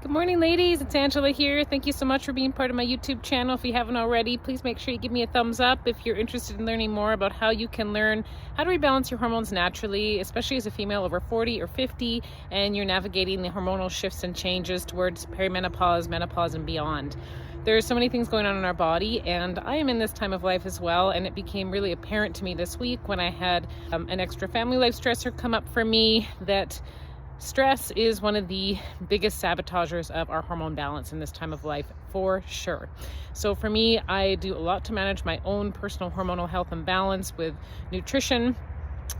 Good morning, ladies. It's Angela here. Thank you so much for being part of my YouTube channel. If you haven't already, please make sure you give me a thumbs up if you're interested in learning more about how you can learn how to rebalance your hormones naturally, especially as a female over 40 or 50, and you're navigating the hormonal shifts and changes towards perimenopause, menopause, and beyond. There's so many things going on in our body, and I am in this time of life as well, and it became really apparent to me this week when I had an extra family life stressor come up for me that stress is one of the biggest sabotagers of our hormone balance in this time of life, for sure. So for me, I do a lot to manage my own personal hormonal health and balance with nutrition.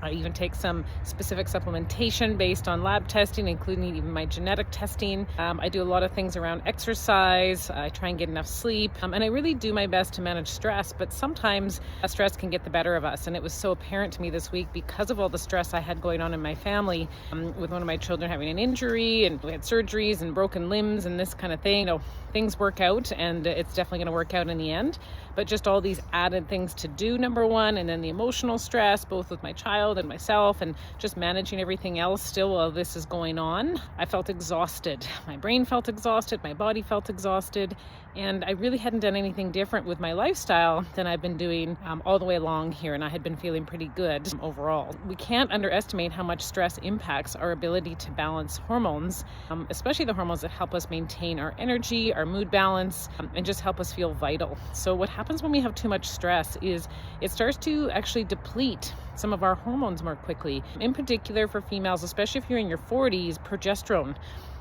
I even take some specific supplementation based on lab testing, including even my genetic testing. I do a lot of things around exercise. I try and get enough sleep. And I really do my best to manage stress, but sometimes stress can get the better of us. And it was so apparent to me this week because of all the stress I had going on in my family, with one of my children having an injury, and we had surgeries and broken limbs and this kind of thing. Things work out, and it's definitely going to work out in the end. But just all these added things to do, number one, and then the emotional stress, both with my child and myself, and just managing everything else still while this is going on. I felt exhausted. My brain felt exhausted. My body felt exhausted. And I really hadn't done anything different with my lifestyle than I've been doing all the way along here. And I had been feeling pretty good overall. We can't underestimate how much stress impacts our ability to balance hormones, especially the hormones that help us maintain our energy, our mood balance, and just help us feel vital. So what happens when we have too much stress is it starts to actually deplete some of our hormones more quickly. In particular for females, especially if you're in your 40s, progesterone.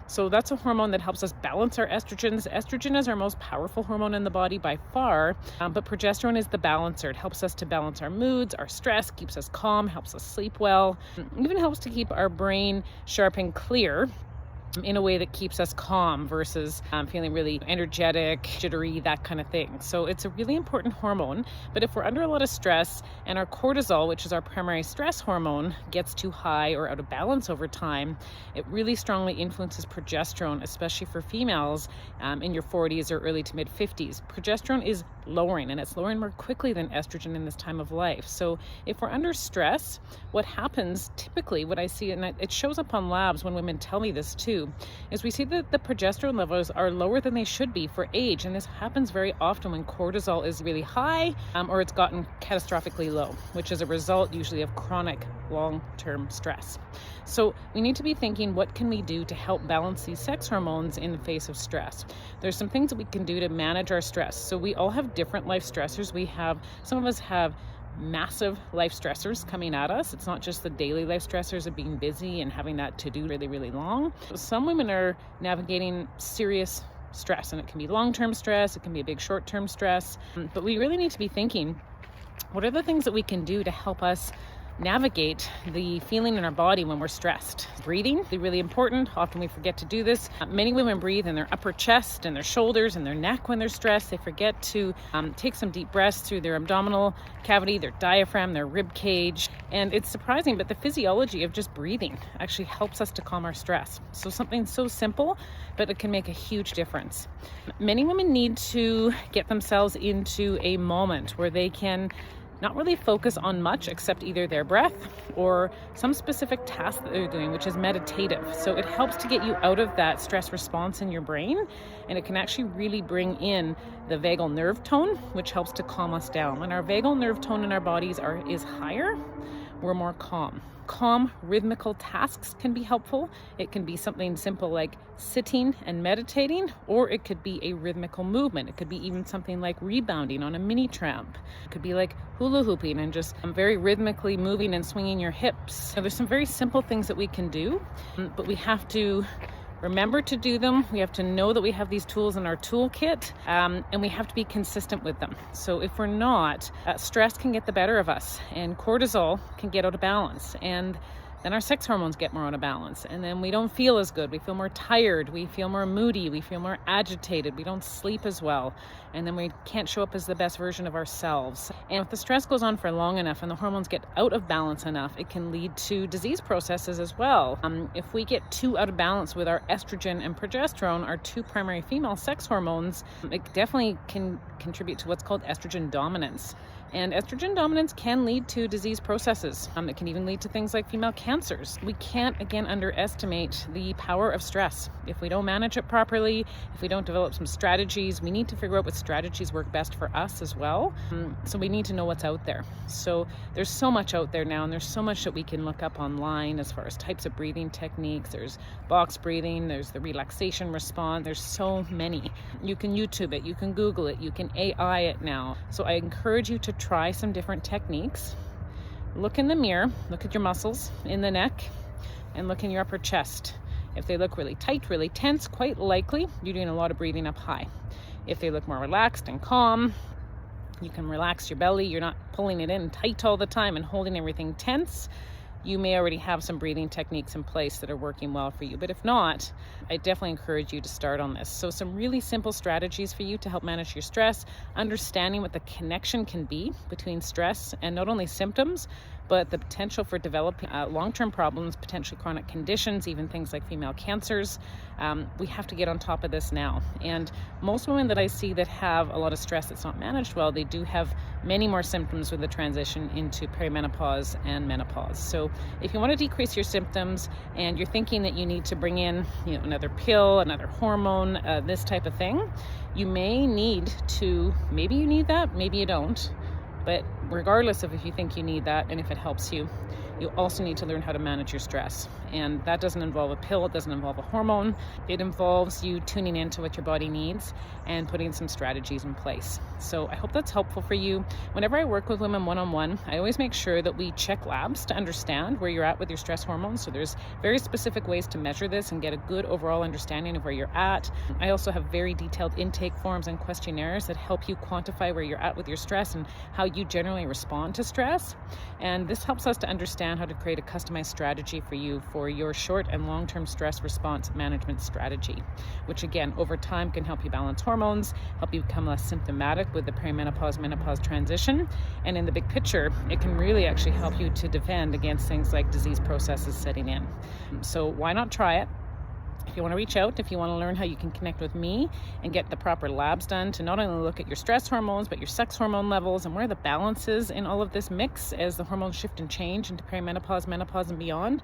So that's a hormone that helps us balance our estrogens. Estrogen is our most powerful hormone in the body by far, but progesterone is the balancer. It helps us to balance our moods, our stress, keeps us calm, helps us sleep well, even helps to keep our brain sharp and clear in a way that keeps us calm versus feeling really energetic, jittery, that kind of thing. So it's a really important hormone. But if we're under a lot of stress and our cortisol, which is our primary stress hormone, gets too high or out of balance over time, it really strongly influences progesterone, especially for females in your 40s or early to mid 50s. Progesterone is lowering, and it's lowering more quickly than estrogen in this time of life. So if we're under stress, what happens typically, what I see, and it shows up on labs when women tell me this too, is we see that the progesterone levels are lower than they should be for age. And this happens very often when cortisol is really high or it's gotten catastrophically low, which is a result usually of chronic long-term stress. So we need to be thinking, what can we do to help balance these sex hormones in the face of stress? There's some things that we can do to manage our stress. So we all have different life stressors. Some of us have massive life stressors coming at us. It's not just the daily life stressors of being busy and having that to-do really, really long. Some women are navigating serious stress, and it can be long-term stress, it can be a big short-term stress. But we really need to be thinking, what are the things that we can do to help us navigate the feeling in our body when we're stressed? Breathing is really important. Often we forget to do this. Many women breathe in their upper chest and their shoulders and their neck when they're stressed. They forget to take some deep breaths through their abdominal cavity, their diaphragm, their rib cage. And it's surprising, but the physiology of just breathing actually helps us to calm our stress. So something so simple, but it can make a huge difference. Many women need to get themselves into a moment where they can not really focus on much except either their breath or some specific task that they're doing, which is meditative. So it helps to get you out of that stress response in your brain, and it can actually really bring in the vagal nerve tone, which helps to calm us down. When our vagal nerve tone in our bodies is higher, we're more calm. Calm, rhythmical tasks can be helpful. It can be something simple like sitting and meditating, or it could be a rhythmical movement. It could be even something like rebounding on a mini tramp. It could be like hula hooping and just very rhythmically moving and swinging your hips. So there's some very simple things that we can do, but we have to remember to do them. We have to know that we have these tools in our toolkit, and we have to be consistent with them. So if we're not, stress can get the better of us, and cortisol can get out of balance, and then our sex hormones get more out of balance, and then we don't feel as good. We feel more tired, we feel more moody, we feel more agitated, we don't sleep as well, and then we can't show up as the best version of ourselves. And if the stress goes on for long enough and the hormones get out of balance enough, it can lead to disease processes as well. If we get too out of balance with our estrogen and progesterone, our two primary female sex hormones, it definitely can contribute to what's called estrogen dominance. And estrogen dominance can lead to disease processes. It can even lead to things like female cancers. We can't, again, underestimate the power of stress. If we don't manage it properly, if we don't develop some strategies, we need to figure out what strategies work best for us as well. So we need to know what's out there. So there's so much out there now, and there's so much that we can look up online as far as types of breathing techniques. There's box breathing, there's the relaxation response. There's so many. You can YouTube it, you can Google it, you can AI it now. So I encourage you to try some different techniques. Look in the mirror, look at your muscles in the neck, and look in your upper chest. If they look really tight, really tense, quite likely you're doing a lot of breathing up high. If they look more relaxed and calm, you can relax your belly. You're not pulling it in tight all the time and holding everything tense. You may already have some breathing techniques in place that are working well for you. But if not, I definitely encourage you to start on this. So some really simple strategies for you to help manage your stress, understanding what the connection can be between stress and not only symptoms, but the potential for developing long-term problems, potentially chronic conditions, even things like female cancers. We have to get on top of this now. And most women that I see that have a lot of stress that's not managed well, they do have many more symptoms with the transition into perimenopause and menopause. So if you want to decrease your symptoms and you're thinking that you need to bring in, another pill, another hormone, this type of thing, you may need to, maybe you need that, maybe you don't. But regardless of if you think you need that and if it helps you, you also need to learn how to manage your stress. And that doesn't involve a pill, it doesn't involve a hormone. It involves you tuning into what your body needs and putting some strategies in place. So I hope that's helpful for you. Whenever I work with women one-on-one, I always make sure that we check labs to understand where you're at with your stress hormones. So there's very specific ways to measure this and get a good overall understanding of where you're at. I also have very detailed intake forms and questionnaires that help you quantify where you're at with your stress and how you generally respond to stress. And this helps us to understand how to create a customized strategy for you for your short and long-term stress response management strategy, which again, over time can help you balance hormones, help you become less symptomatic with the perimenopause, menopause transition. And in the big picture, it can really actually help you to defend against things like disease processes setting in. So why not try it? If you want to reach out, if you want to learn how you can connect with me and get the proper labs done to not only look at your stress hormones, but your sex hormone levels and where the balance is in all of this mix as the hormones shift and change into perimenopause, menopause, and beyond,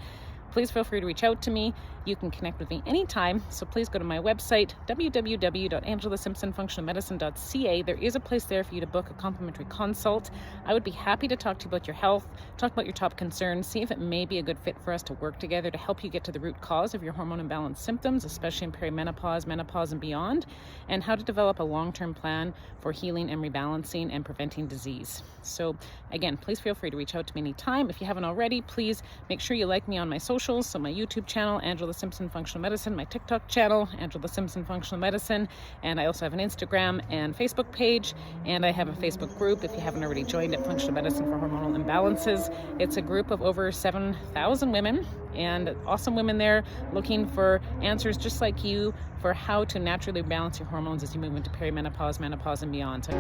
please feel free to reach out to me. You can connect with me anytime. So please go to my website, www.angelasimpsonfunctionalmedicine.ca. There is a place there for you to book a complimentary consult. I would be happy to talk to you about your health, talk about your top concerns, see if it may be a good fit for us to work together to help you get to the root cause of your hormone imbalance symptoms, especially in perimenopause, menopause, and beyond, and how to develop a long-term plan for healing and rebalancing and preventing disease. So again, please feel free to reach out to me anytime. If you haven't already, please make sure you like me on my socials. So my YouTube channel, Angela Simpson Functional Medicine, my TikTok channel, Angela Simpson Functional Medicine, and I also have an Instagram and Facebook page, and I have a Facebook group if you haven't already joined it, Functional Medicine for Hormonal Imbalances. It's a group of over 7,000 women and awesome women there looking for answers just like you for how to naturally balance your hormones as you move into perimenopause, menopause, and beyond. So